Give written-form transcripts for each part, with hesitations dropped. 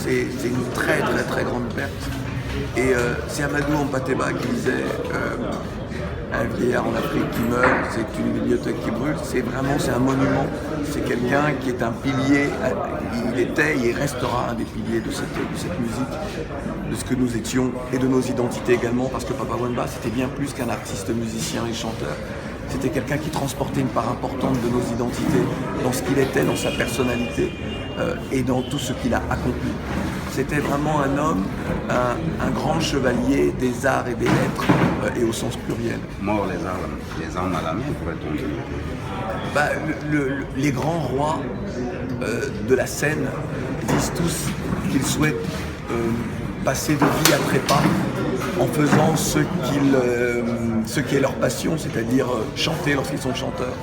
c'est une très très très grande perte. Et c'est Amadou Hampâté-Bâ qui disait un vieillard en Afrique qui meurt, c'est une bibliothèque qui brûle. C'est un monument. C'est quelqu'un qui est un pilier. Il était et il restera un des piliers de cette musique, de ce que nous étions et de nos identités également, parce que Papa Wemba, c'était bien plus qu'un artiste musicien et chanteur. C'était quelqu'un qui transportait une part importante de nos identités dans ce qu'il était, dans sa personnalité et dans tout ce qu'il a accompli. C'était vraiment un homme, un grand chevalier des arts et des lettres et au sens pluriel. Mort les armes à la main, pourrait-on dire. Les grands rois de la scène disent tous qu'ils souhaitent passer de vie à trépas en faisant ce qui est leur passion, c'est-à-dire chanter lorsqu'ils sont chanteurs.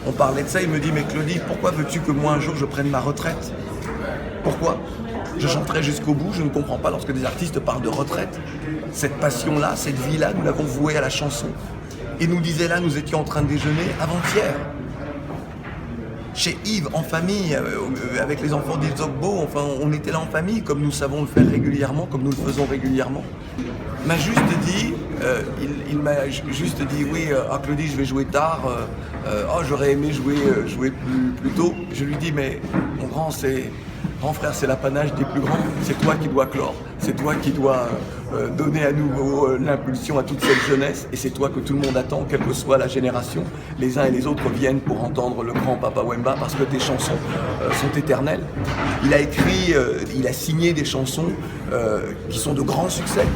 On parlait de ça, il me dit « Mais Claudie, pourquoi veux-tu que moi un jour je prenne ma retraite ? Pourquoi ? Je chanterai jusqu'au bout, je ne comprends pas lorsque des artistes parlent de retraite. Cette passion-là, cette vie-là, nous l'avons vouée à la chanson. » Et nous disait là, nous étions en train de déjeuner avant-hier. Chez Yves, en famille, avec les enfants d'Yves Zogbo, enfin, on était là en famille, comme nous savons le faire régulièrement, comme nous le faisons régulièrement. Il m'a juste dit, oui, Claudie, je vais jouer tard, j'aurais aimé jouer plus tôt. Je lui dis, mais mon grand frère, c'est l'apanage des plus grands, c'est toi qui dois clore, c'est toi qui dois donner à nouveau l'impulsion à toute cette jeunesse, et c'est toi que tout le monde attend, quelle que soit la génération. Les uns et les autres viennent pour entendre le grand Papa Wemba, parce que tes chansons sont éternelles. Il a écrit, il a signé des chansons qui sont de grands succès,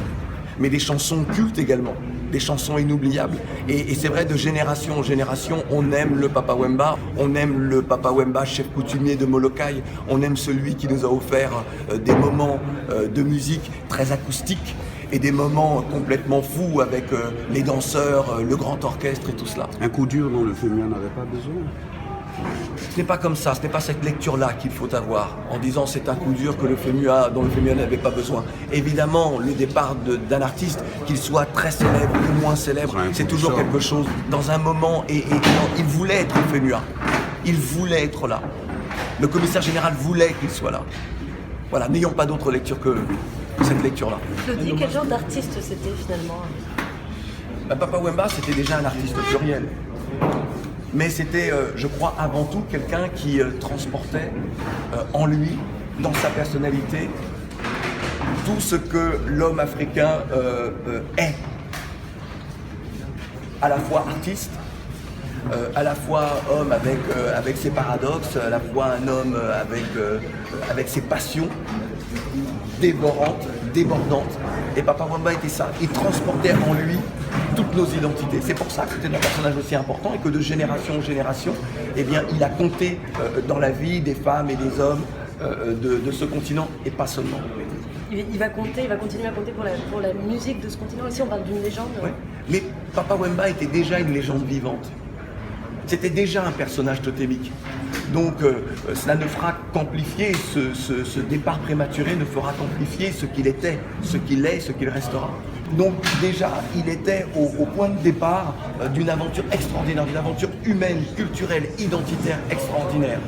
mais des chansons cultes également, des chansons inoubliables. Et c'est vrai, de génération en génération, on aime le Papa Wemba, on aime le Papa Wemba, chef coutumier de Molokai, on aime celui qui nous a offert des moments de musique très acoustiques et des moments complètement fous avec les danseurs, le grand orchestre et tout cela. Un coup dur dont le Femia n'avait pas besoin. Ce n'est pas comme ça, ce n'est pas cette lecture-là qu'il faut avoir, en disant c'est un coup dur que dont le Femia n'avait pas besoin. Évidemment, le départ d'un artiste, qu'il soit très célèbre ou moins célèbre, c'est toujours quelque chose dans un moment, et il voulait être le Femia. Il voulait être là. Le commissaire général voulait qu'il soit là. Voilà, n'ayons pas d'autre lecture que cette lecture-là. Claudie, quel genre d'artiste c'était finalement? Papa Wemba, c'était déjà un artiste pluriel. Mais c'était, je crois, avant tout quelqu'un qui transportait en lui, dans sa personnalité, tout ce que l'homme africain est. À la fois artiste, à la fois homme avec ses paradoxes, à la fois un homme avec ses passions dévorantes, débordantes. Et Papa Wemba était ça. Il transportait en lui toutes nos identités. C'est pour ça que c'était un personnage aussi important et que de génération en génération, eh bien, il a compté dans la vie des femmes et des hommes de ce continent, et pas seulement. Il va continuer à compter pour la musique de ce continent. Ici, on parle d'une légende. Ouais. Mais Papa Wemba était déjà une légende vivante. C'était déjà un personnage totémique. Donc cela ne fera qu'amplifier, ce départ prématuré ne fera qu'amplifier ce qu'il était, ce qu'il est, ce qu'il restera. Donc déjà, il était au point de départ d'une aventure extraordinaire, d'une aventure humaine, culturelle, identitaire extraordinaire.